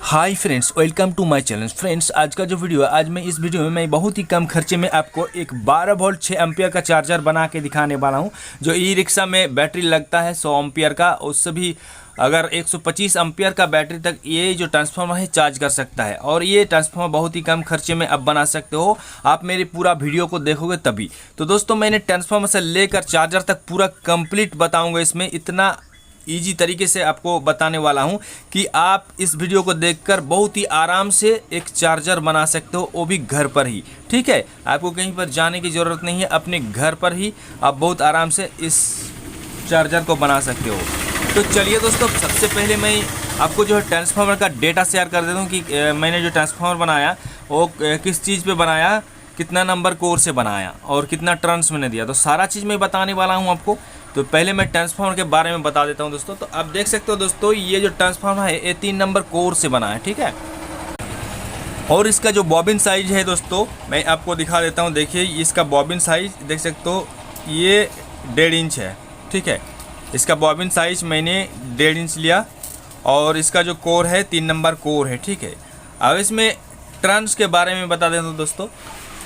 Hi friends, welcome to my channel. Friends, आज का जो वीडियो है, आज मैं इस वीडियो में मैं बहुत ही कम खर्चे में आपको एक 12 वोल्ट 6 एम्पियर का चार्जर बना के दिखाने वाला हूं। जो ई रिक्शा में बैटरी लगता है 100 एम्पियर का, उससे भी अगर 125 एम्पियर का बैटरी तक ये जो ट्रांसफार्मर है चार्ज कर सकता है। और ये ट्रांसफार्मर बहुत ही कम खर्चे में आप बना सकते हो। आप मेरे पूरा वीडियो को देखोगे तभी। तो दोस्तों, मैंने ट्रांसफार्मर से लेकर चार्जर तक पूरा कंप्लीट बताऊँगा। इसमें इतना ईजी तरीके से आपको बताने वाला हूं कि आप इस वीडियो को देखकर बहुत ही आराम से एक चार्जर बना सकते हो, वो भी घर पर ही। ठीक है, आपको कहीं पर जाने की ज़रूरत नहीं है, अपने घर पर ही आप बहुत आराम से इस चार्जर को बना सकते हो। तो चलिए दोस्तों, सबसे पहले मैं आपको जो है ट्रांसफार्मर का डेटा शेयर कर देता हूँ कि मैंने जो ट्रांसफार्मर बनाया वो किस चीज़ पे बनाया, कितना नंबर कोर से बनाया और कितना टर्न्स मैंने दिया। तो सारा चीज़ मैं बताने वाला हूँ आपको। तो पहले मैं ट्रांसफार्मर के बारे में बता देता हूँ दोस्तों। तो आप देख सकते हो दोस्तों, ये जो ट्रांसफार्मर है ये 3 नंबर कोर से बना है। ठीक है, और इसका जो बॉबिन साइज है दोस्तों, मैं आपको दिखा देता हूँ। देखिए, इसका बॉबिन साइज देख सकते हो, ये 1.5 इंच है। ठीक है, इसका बॉबिन साइज मैंने 1.5 इंच लिया। और इसका जो कोर है 3 नंबर कोर है। ठीक है, अब इसमें टर्न्स के बारे में बता देता हूँ दोस्तों।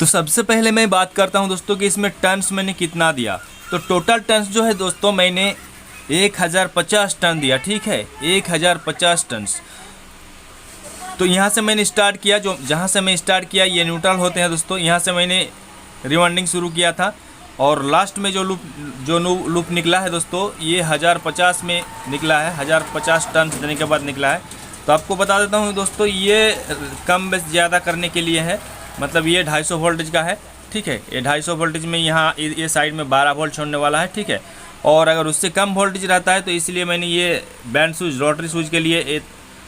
तो सबसे पहले मैं बात करता हूँ दोस्तों कि इसमें टर्न्स मैंने कितना दिया। तो टोटल टर्न्स जो है दोस्तों, मैंने 1050 टन दिया। ठीक है, 1050 टन्स। तो यहाँ से मैंने स्टार्ट किया, जो जहाँ से मैं स्टार्ट किया ये न्यूट्रल होते हैं दोस्तों। यहाँ से मैंने रिवाइंडिंग शुरू किया था और लास्ट में जो लूप निकला है दोस्तों, ये 1050 में निकला है। 1050 टन देने के बाद निकला है। तो आपको बता देता हूँ दोस्तों, ये कम बेस ज़्यादा करने के लिए है। मतलब ये 250 वोल्टेज का है। ठीक है, ये 250 वोल्टेज में यहाँ ये साइड में 12 वोल्ट छोड़ने वाला है। ठीक है, और अगर उससे कम वोल्टेज रहता है तो इसलिए मैंने ये बैंड स्विच, रोटरी स्विच के लिए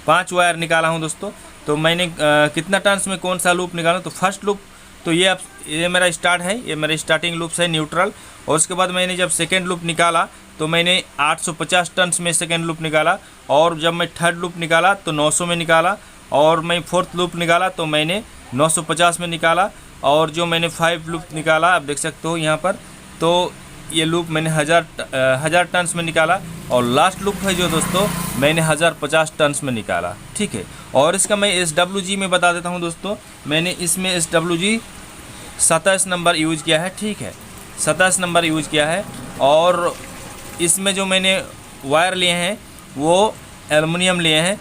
5 वायर निकाला हूँ दोस्तों। तो मैंने कितना टर्न्स में कौन सा लूप निकाला, तो फर्स्ट लूप तो ये मेरा स्टार्ट है, ये मेरा स्टार्टिंग लूप है न्यूट्रल। और उसके बाद मैंने जब सेकेंड लूप निकाला तो मैंने 850 टन्स में सेकेंड लूप निकाला। और जब मैं थर्ड लूप निकाला तो 900 में निकाला। और मैं फोर्थ लूप निकाला तो मैंने 950 में निकाला। और जो मैंने 5 लूप निकाला, आप देख सकते हो यहाँ पर, तो ये लूप मैंने 1000 टन्स में निकाला। और लास्ट लूप है जो दोस्तों, मैंने 1050 टन्स में निकाला। ठीक है, और इसका मैं SWG में बता देता हूँ दोस्तों। मैंने इसमें SWG 27 नंबर यूज़ किया है। ठीक है, 27 नंबर यूज़ किया है। और इसमें जो मैंने वायर लिए हैं वो एलुमिनियम लिए हैं,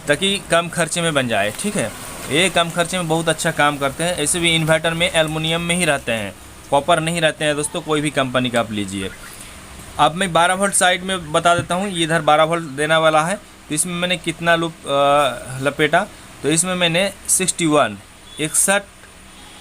ताकि कम खर्चे में बन जाए। ठीक है, ये कम खर्चे में बहुत अच्छा काम करते हैं। ऐसे भी इन्वर्टर में एलुमिनियम में ही रहते हैं, कॉपर नहीं रहते हैं दोस्तों, कोई भी कंपनी का आप लीजिए। अब मैं 12 वोल्ट साइड में बता देता हूँ। ये इधर 12 वोल्ट देने वाला है। तो इसमें मैंने कितना लूप लपेटा, तो इसमें मैंने 61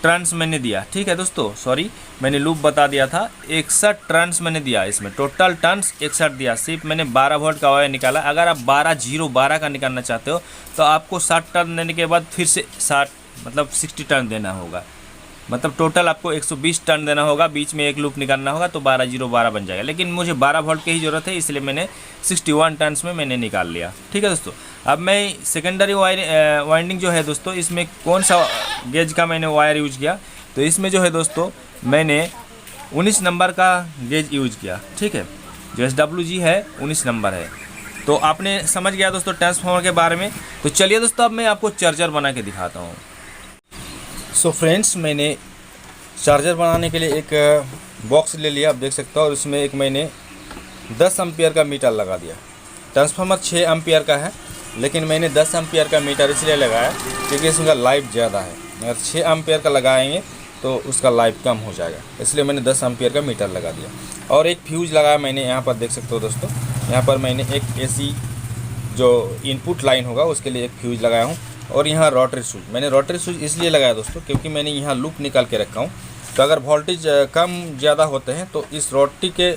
टर्न्स मैंने दिया। ठीक है दोस्तों, सॉरी मैंने लूप बता दिया था, 61 टर्न्स मैंने दिया। इसमें टोटल टर्न्स 61 दिया। सिर्फ मैंने 12 वोल्ट का वायर निकाला। अगर आप 12 का निकालना चाहते हो तो आपको 60 टर्न देने के बाद फिर से 60 मतलब 60 टर्न देना होगा। मतलब टोटल आपको 120 टर्न देना होगा। बीच में एक लूप निकालना होगा तो 12 बन जाएगा। लेकिन मुझे 12 वोल्ट की ही ज़रूरत है, इसलिए मैंने 61 टर्न्स में मैंने निकाल लिया। ठीक है दोस्तों, अब मैं सेकेंडरी वाइंडिंग जो है दोस्तों, इसमें कौन सा गेज का मैंने वायर यूज़ किया, तो इसमें जो है दोस्तों मैंने 19 नंबर का गेज यूज़ किया। ठीक है, जो SWG है 19 नंबर है। तो आपने समझ गया दोस्तों ट्रांसफार्मर के बारे में। तो चलिए दोस्तों, अब मैं आपको चार्जर बना के दिखाता हूँ। सो फ्रेंड्स, मैंने चार्जर बनाने के लिए एक बॉक्स ले लिया, आप देख सकते हो। और उसमें एक मैंने 10 एम्पियर का मीटर लगा दिया। ट्रांसफार्मर 6 एम्पियर का है, लेकिन मैंने 10 एम्पियर का मीटर इसलिए लगाया क्योंकि इसका लाइफ ज़्यादा है। अगर 6 एम्पियर का लगाएंगे तो उसका लाइफ कम हो जाएगा, इसलिए मैंने 10 एम्पियर का मीटर लगा दिया। और एक फ्यूज़ लगाया मैंने, यहाँ पर देख सकते हो दोस्तों। यहाँ पर मैंने एक AC जो इनपुट लाइन होगा उसके लिए एक फ्यूज़ लगाया हूँ। और यहाँ रोटरी स्विच, मैंने रोटरी स्विच इसलिए लगाया दोस्तों क्योंकि मैंने यहाँ लूप निकाल के रखा हूँ। तो अगर वोल्टेज कम ज़्यादा होते हैं तो इस रोटरी के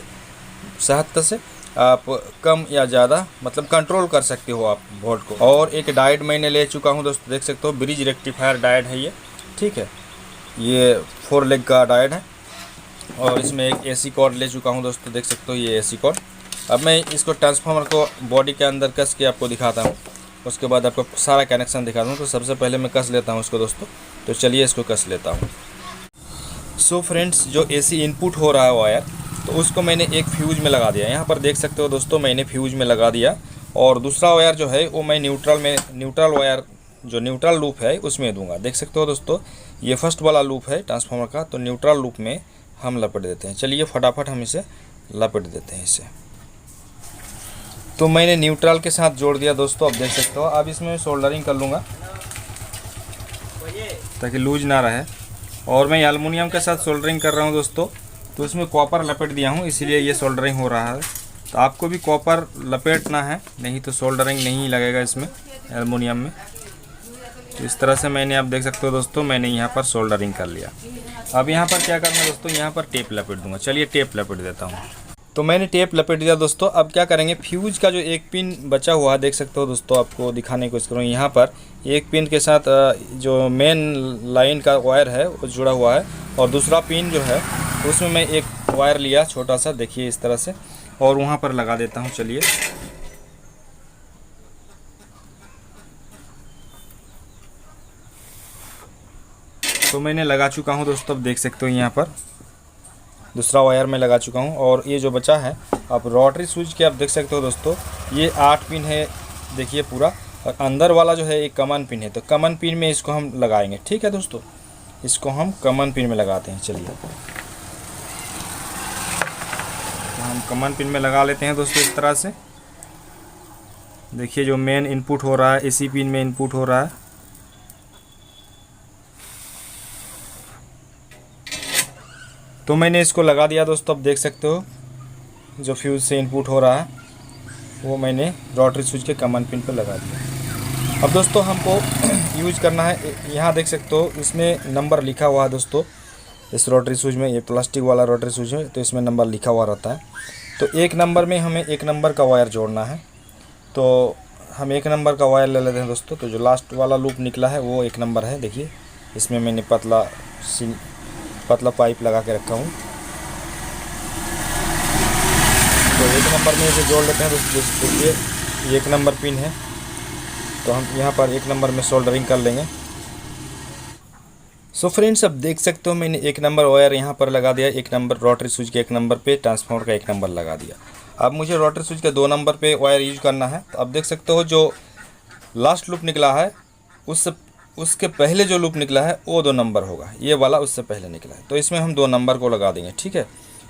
सहायता से आप कम या ज़्यादा मतलब कंट्रोल कर सकते हो आप वोल्ट को। और एक डायोड मैंने ले चुका हूँ दोस्तों, देख सकते हो, ब्रिज रेक्टिफायर डायोड है ये। ठीक है, ये 4 लेग का डायोड है। और इसमें एक AC कॉर्ड ले चुका हूँ दोस्तों, देख सकते हो ये AC कॉर्ड। अब मैं इसको ट्रांसफार्मर को बॉडी के अंदर कस के आपको दिखाता हूँ, उसके बाद आपको सारा कनेक्शन दिखाता हूँ। तो सबसे पहले मैं कस लेता हूँ इसको दोस्तों। तो चलिए इसको कस लेता हूँ। सो फ्रेंड्स, जो AC इनपुट हो रहा है वायर, तो उसको मैंने एक फ्यूज में लगा दिया। यहाँ पर देख सकते हो दोस्तों, मैंने फ्यूज में लगा दिया। और दूसरा वायर जो है वो मैं न्यूट्रल वायर जो न्यूट्रल लूप है उसमें दूंगा। देख सकते हो दोस्तों, ये फर्स्ट वाला लूप है ट्रांसफार्मर का, तो न्यूट्रल लूप में हम लपेट देते हैं। चलिए फटाफट हम इसे लपेट देते हैं इसे। तो मैंने न्यूट्रल के साथ जोड़ दिया दोस्तों, अब देख सकते हो। अब इसमें सोल्डरिंग कर लूँगा ताकि लूज ना रहे। और मैं एल्युमिनियम के साथ सोल्डरिंग कर रहा हूँ दोस्तों, तो उसमें कॉपर लपेट दिया हूँ, इसीलिए ये सोल्डरिंग हो रहा है। तो आपको भी कॉपर लपेटना है, नहीं तो सोल्डरिंग नहीं लगेगा इसमें एल्युमिनियम में। तो इस तरह से मैंने, आप देख सकते हो दोस्तों, मैंने यहाँ पर सोल्डरिंग कर लिया। अब यहाँ पर क्या करना है दोस्तों, यहाँ पर टेप लपेट दूंगा। चलिए टेप लपेट देता हूँ। तो मैंने टेप लपेट दिया दोस्तों। अब क्या करेंगे, फ्यूज का जो एक पिन बचा हुआ है, देख सकते हो दोस्तों, आपको दिखाने की कोशिश करूँ। यहाँ पर एक पिन के साथ जो मेन लाइन का वायर है वो जुड़ा हुआ है, और दूसरा पिन जो है उसमें मैं एक वायर लिया छोटा सा, देखिए इस तरह से, और वहाँ पर लगा देता हूँ। चलिए तो मैंने लगा चुका हूँ दोस्तों, अब देख सकते हो यहाँ पर दूसरा वायर में लगा चुका हूँ। और ये जो बचा है, आप रोटरी स्विच के आप देख सकते हो दोस्तों, ये 8 पिन है देखिए पूरा, और अंदर वाला जो है एक कमन पिन है। तो कमन पिन में इसको हम लगाएंगे, ठीक है दोस्तों, इसको हम कमन पिन में लगाते हैं। चलिए तो हम कमन पिन में लगा लेते हैं दोस्तों इस तरह से। देखिए जो मेन इनपुट हो रहा है इसी पिन में इनपुट हो रहा है। तो मैंने इसको लगा दिया दोस्तों, अब देख सकते हो जो फ्यूज से इनपुट हो रहा है वो मैंने रोटरी स्विच के कमन पिन पर लगा दिया। अब दोस्तों हमको यूज करना है, यहाँ देख सकते हो इसमें नंबर लिखा हुआ है दोस्तों, इस रोटरी स्विच में, ये प्लास्टिक वाला रोटरी स्विच है तो इसमें नंबर लिखा हुआ रहता है। तो एक नंबर में हमें एक नंबर का वायर जोड़ना है, तो हम एक नंबर का वायर ले लेते हैं दोस्तों। तो जो लास्ट वाला लूप निकला है वो एक नंबर है, देखिए इसमें मैंने पतला पाइप लगा के रखा हूँ। तो एक नंबर में इसे जोड़ लेते हैं दोस्तों। देखिए एक नंबर पिन है, तो हम यहाँ पर एक नंबर में सोल्डरिंग कर लेंगे। सो फ्रेंड्स, अब देख सकते हो मैंने एक नंबर वायर यहाँ पर लगा दिया, एक नंबर रोटरी स्विच के एक नंबर पे, ट्रांसफार्मर का एक नंबर लगा दिया। अब मुझे रोटरी स्विच के 2 नंबर पे वायर यूज करना है। तो अब देख सकते हो जो लास्ट लूप निकला है उसके पहले जो लूप निकला है वो 2 नंबर होगा, ये वाला उससे पहले निकला है। तो इसमें हम 2 नंबर को लगा देंगे, ठीक है,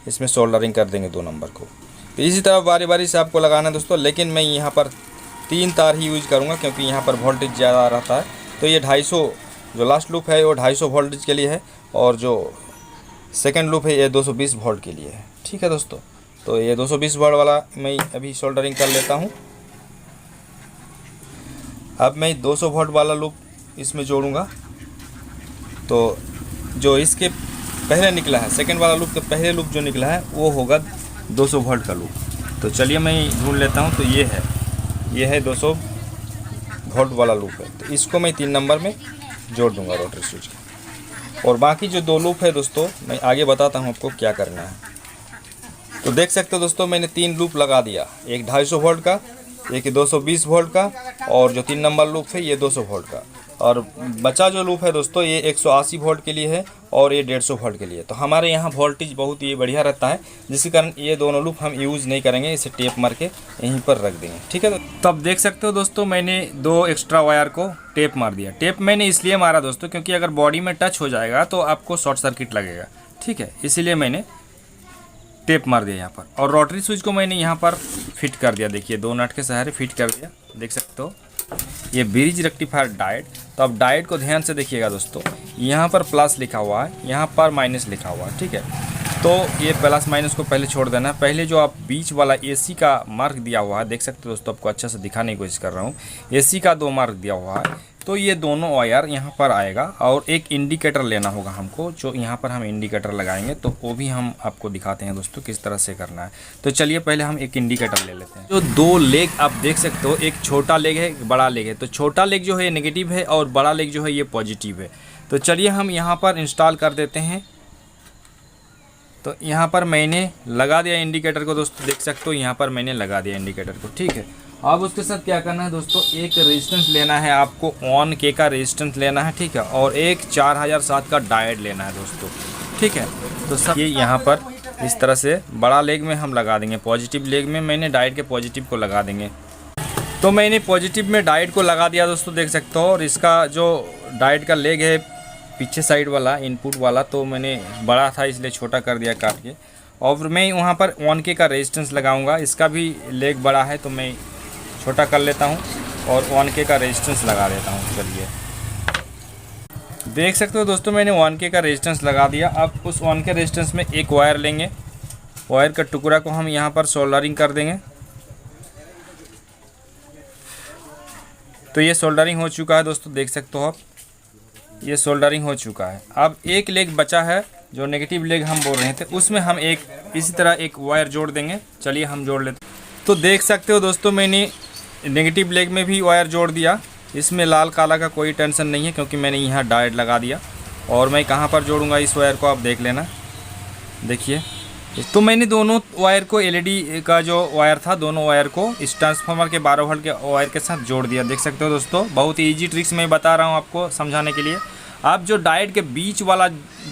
इसमें सोल्डरिंग कर देंगे 2 नंबर को। तो इसी तरह बारी बारी से आपको लगाना है दोस्तों, लेकिन मैं यहाँ पर 3 तार ही यूज करूँगा क्योंकि यहाँ पर वोल्टेज ज़्यादा रहता है। तो ये 250 जो लास्ट लूप है वो 250 वोल्टेज के लिए है, और जो सेकेंड लूप है ये 220 वोल्ट के लिए है, ठीक है दोस्तों। तो ये 220 वोल्ट वाला मैं अभी सोल्डरिंग कर लेता हूँ। अब मैं 200 वोल्ट वाला लूप इसमें जोड़ूंगा। तो जो इसके पहले निकला है सेकेंड वाला लूप, तो पहले लूप जो निकला है वो होगा 200 वोल्ट का लूप। तो चलिए मैं ढूंढ लेता हूँ। तो ये है 200 वोल्ट वाला लूप है, तो इसको मैं 3 नंबर में जोड़ दूंगा रोटरी स्विच के। और बाकी जो 2 लूप है दोस्तों मैं आगे बताता हूँ आपको क्या करना है। तो देख सकते हो दोस्तों मैंने 3 लूप लगा दिया, एक 250 वोल्ट का, एक 220 वोल्ट का, और जो 3 नंबर लूप है ये 200 वोल्ट का। और बचा जो लूप है दोस्तों ये 180 वोल्ट के लिए है और ये 150 वोल्ट के लिए। तो हमारे यहाँ वोल्टेज बहुत ही बढ़िया रहता है, जिसके कारण ये दोनों लूप हम यूज़ नहीं करेंगे, इसे टेप मार के यहीं पर रख देंगे, ठीक है। तो अब देख सकते हो दोस्तों मैंने 2 एक्स्ट्रा वायर को टेप मार दिया। टेप मैंने इसलिए मारा दोस्तों क्योंकि अगर बॉडी में टच हो जाएगा तो आपको शॉर्ट सर्किट लगेगा, ठीक है, इसीलिए मैंने टेप मार दिया यहाँ पर। और रोटरी स्विच को मैंने यहाँ पर फिट कर दिया, देखिए 2 नट के सहारे फिट कर दिया। देख सकते हो ये ब्रिज रेक्टिफायर डायोड। तो अब डायोड को ध्यान से देखिएगा दोस्तों, यहाँ पर प्लस लिखा हुआ है, यहाँ पर माइनस लिखा हुआ है, ठीक है। तो ये प्लस माइनस को पहले छोड़ देना है। पहले जो आप बीच वाला एसी का मार्क दिया हुआ है, देख सकते हो दोस्तों, आपको अच्छा से दिखाने की कोशिश कर रहा हूँ, एसी का 2 मार्क दिया हुआ है, तो ये दोनों वायर यहाँ पर आएगा। और एक इंडिकेटर लेना होगा हमको, जो यहाँ पर हम इंडिकेटर लगाएंगे, तो वो भी हम आपको दिखाते हैं दोस्तों किस तरह से करना है। तो चलिए पहले हम एक इंडिकेटर ले लेते हैं। जो 2 लेग आप देख सकते हो, एक छोटा लेग है एक बड़ा लेग है। तो छोटा लेग जो है नेगेटिव है और बड़ा लेग जो है ये पॉजिटिव है। तो चलिए हम यहाँ पर इंस्टॉल कर देते हैं। तो यहाँ पर मैंने लगा दिया इंडिकेटर को दोस्तों, देख सकते हो यहाँ पर मैंने लगा दिया इंडिकेटर को, ठीक है। अब उसके साथ क्या करना है दोस्तों, एक रेजिस्टेंस लेना है आपको, 1 K का रेजिस्टेंस लेना है, ठीक है, और एक 4007 का डायोड लेना है दोस्तों, ठीक है। तो सब ये यहाँ पर इस तरह से बड़ा लेग में हम लगा देंगे, पॉजिटिव लेग में मैंने डायोड के पॉजिटिव को लगा देंगे। तो मैंने पॉजिटिव में डायोड को लगा दिया दोस्तों, देख सकते हो। और इसका जो डायोड का लेग है पीछे साइड वाला इनपुट वाला, तो मैंने बड़ा था इसलिए छोटा कर दिया काट के। और मैं वहाँ पर 1K का रेजिस्टेंस लगाऊंगा, इसका भी लेग बड़ा है तो मैं छोटा कर लेता हूँ और 1K का रेजिस्टेंस लगा देता हूँ। चलिए देख सकते हो दोस्तों, मैंने 1K का रेजिस्टेंस लगा दिया। अब उस 1K रेजिस्टेंस में एक वायर लेंगे, वायर का टुकड़ा को हम यहाँ पर सोल्डरिंग कर देंगे। तो ये सोल्डरिंग हो चुका है दोस्तों, देख सकते हो आप, ये सोल्डरिंग हो चुका है। अब एक लेग बचा है जो नेगेटिव लेग हम बोल रहे थे, उसमें हम एक इसी तरह एक वायर जोड़ देंगे। चलिए हम जोड़ लेते हैं। तो देख सकते हो दोस्तों, मैंने नेगेटिव लेग में भी वायर जोड़ दिया। इसमें लाल काला का कोई टेंशन नहीं है क्योंकि मैंने यहाँ डायोड लगा दिया। और मैं कहाँ पर जोड़ूंगा इस वायर को आप देख लेना। देखिए, तो मैंने दोनों वायर को LED का जो वायर था, दोनों वायर को इस ट्रांसफार्मर के 12 वोल्ट के वायर के साथ जोड़ दिया। देख सकते हो दोस्तों, बहुत ही ईजी ट्रिक्स मैं बता रहा हूँ आपको समझाने के लिए। आप जो डायोड के बीच वाला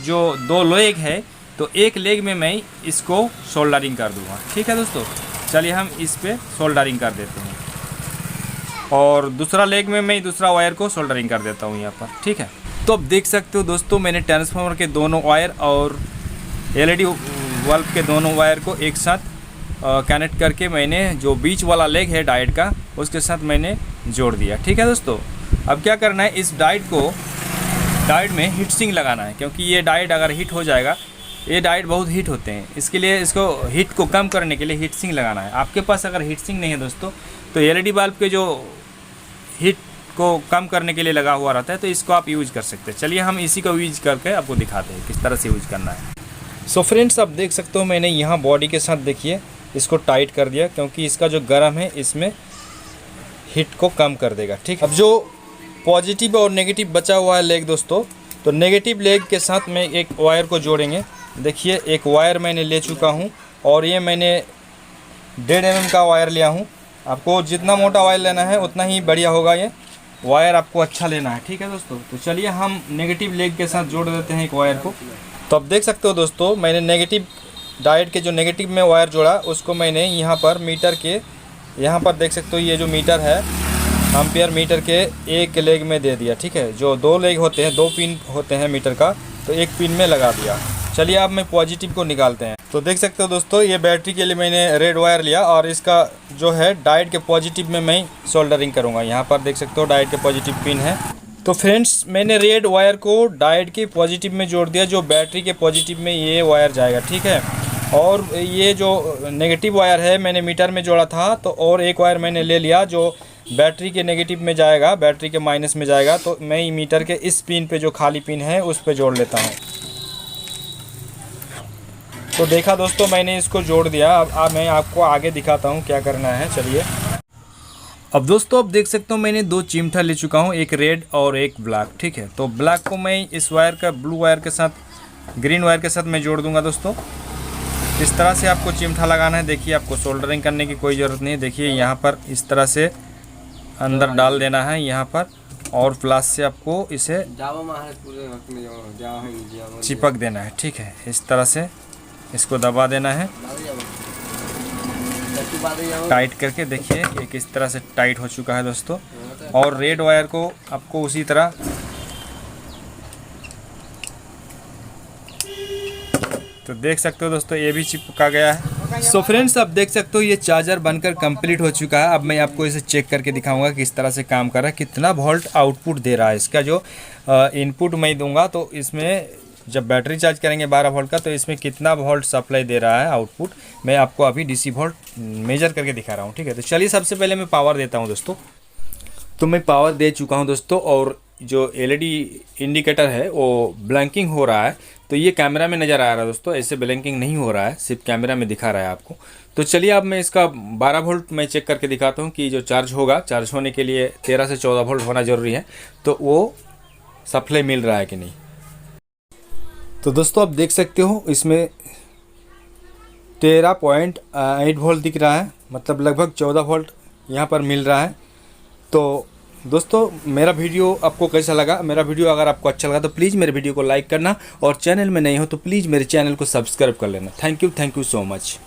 जो 2 लेग है, तो एक लेग में मैं इसको सोल्डरिंग कर दूँगा। ठीक है दोस्तों, चलिए हम इस पर सोल्डरिंग कर देते हैं। और दूसरा लेग में मैं दूसरा वायर को सोल्डरिंग कर देता हूँ यहाँ पर। ठीक है, तो अब देख सकते हो दोस्तों, मैंने ट्रांसफार्मर के दोनों वायर और LED बल्ब के दोनों वायर को एक साथ कनेक्ट करके मैंने जो बीच वाला लेग है डायोड का, उसके साथ मैंने जोड़ दिया। ठीक है दोस्तों, अब क्या करना है, इस डायोड में हीट सिंक लगाना है, क्योंकि ये डायोड अगर हीट हो जाएगा, ये डायोड बहुत हीट होते हैं, इसके लिए इसको हीट को कम करने के लिए हीट सिंक लगाना है। आपके पास अगर हीट सिंक नहीं है दोस्तों, तो LED बल्ब के जो हीट को कम करने के लिए लगा हुआ रहता है, तो इसको आप यूज़ कर सकते हैं। चलिए हम इसी को यूज करके आपको दिखाते हैं किस तरह से यूज करना है। सो फ्रेंड्स, आप देख सकते हो मैंने यहाँ बॉडी के साथ देखिए इसको टाइट कर दिया, क्योंकि इसका जो गर्म है इसमें हीट को कम कर देगा। ठीक, अब जो पॉजिटिव और नेगेटिव बचा हुआ है लेग दोस्तों, तो नेगेटिव लेग के साथ में एक वायर को जोड़ेंगे। देखिए, एक वायर मैंने ले चुका हूँ और ये मैंने 1.5 mm का वायर लिया हूँ। आपको जितना मोटा वायर लेना है उतना ही बढ़िया होगा, ये वायर आपको अच्छा लेना है। ठीक है दोस्तों, तो चलिए हम नेगेटिव लेग के साथ जोड़ देते हैं एक वायर को। तो अब देख सकते हो दोस्तों, मैंने नेगेटिव डायोड के जो नेगेटिव में वायर जोड़ा, उसको मैंने यहाँ पर मीटर के यहाँ पर देख सकते हो, ये जो मीटर है एम्पियर मीटर के एक लेग में दे दिया। ठीक है, जो 2 लेग होते हैं, 2 पिन होते हैं मीटर का, तो एक पिन में लगा दिया। चलिए अब मैं पॉजिटिव को निकालते हैं। तो देख सकते हो दोस्तों, ये बैटरी के लिए मैंने रेड वायर लिया और इसका जो है डायोड के पॉजिटिव में मैं सोल्डरिंग करूँगा। यहाँ पर देख सकते हो डायोड के पॉजिटिव पिन है। तो फ्रेंड्स, मैंने रेड वायर को डायोड के पॉजिटिव में जोड़ दिया, जो बैटरी के पॉजिटिव में ये वायर जाएगा। ठीक है, और ये जो नेगेटिव वायर है मैंने मीटर में जोड़ा था, तो और एक वायर मैंने ले लिया जो बैटरी के नेगेटिव में जाएगा, बैटरी के माइनस में जाएगा। तो मैं मीटर के इस पिन पे जो खाली पिन है उस पे जोड़ लेता हूँ। तो देखा दोस्तों, मैंने इसको जोड़ दिया। अब मैं आपको आगे दिखाता हूँ क्या करना है। चलिए, अब दोस्तों आप देख सकते हो मैंने 2 चिमटा ले चुका हूँ, एक रेड और एक ब्लैक। ठीक है, तो ब्लैक को मैं इस वायर का ब्लू वायर के साथ, ग्रीन वायर के साथ मैं जोड़ दूंगा दोस्तों। इस तरह से आपको चिमटा लगाना है। देखिए, आपको सोल्डरिंग करने की कोई ज़रूरत नहीं है। देखिए, यहाँ पर इस तरह से अंदर डाल देना है यहाँ पर, और प्लस से आपको इसे चिपक देना है। ठीक है, इस तरह से इसको दबा देना है टाइट करके। देखिए, ये किस तरह से टाइट हो चुका है दोस्तों। और रेड वायर को आपको उसी तरह तो देख सकते हो दोस्तों, ये भी चिपका गया है। सो फ्रेंड्स, आप देख सकते हो ये चार्जर बनकर कंप्लीट हो चुका है। अब मैं आपको इसे चेक करके दिखाऊंगा किस तरह से काम कर रहा है, कितना वोल्ट आउटपुट दे रहा है। इसका जो इनपुट मैं दूंगा, तो इसमें जब बैटरी चार्ज करेंगे 12 वोल्ट का, तो इसमें कितना वोल्ट सप्लाई दे रहा है आउटपुट, मैं आपको अभी DC वोल्ट मेजर करके दिखा रहा हूँ। ठीक है, तो चलिए सबसे पहले मैं पावर देता हूँ दोस्तों। तो मैं पावर दे चुका हूँ दोस्तों, और जो LED इंडिकेटर है वो ब्लैंकिंग हो रहा है। तो ये कैमरा में नज़र आ रहा है दोस्तों, ऐसे ब्लैंकिंग नहीं हो रहा है, सिर्फ कैमरा में दिखा रहा है आपको। तो चलिए अब मैं इसका 12 वोल्ट मैं चेक करके दिखाता हूँ कि जो चार्ज होगा, चार्ज होने के लिए 13 से 14 वोल्ट होना ज़रूरी है, तो वो सप्लाई मिल रहा है कि नहीं। तो दोस्तों आप देख सकते हो इसमें 13.8 वोल्ट दिख रहा है, मतलब लगभग 14 वोल्ट यहाँ पर मिल रहा है। तो दोस्तों, मेरा वीडियो आपको कैसा लगा? मेरा वीडियो अगर आपको अच्छा लगा तो प्लीज़ मेरे वीडियो को लाइक करना, और चैनल में नहीं हो तो प्लीज़ मेरे चैनल को सब्सक्राइब कर लेना। Thank you so much.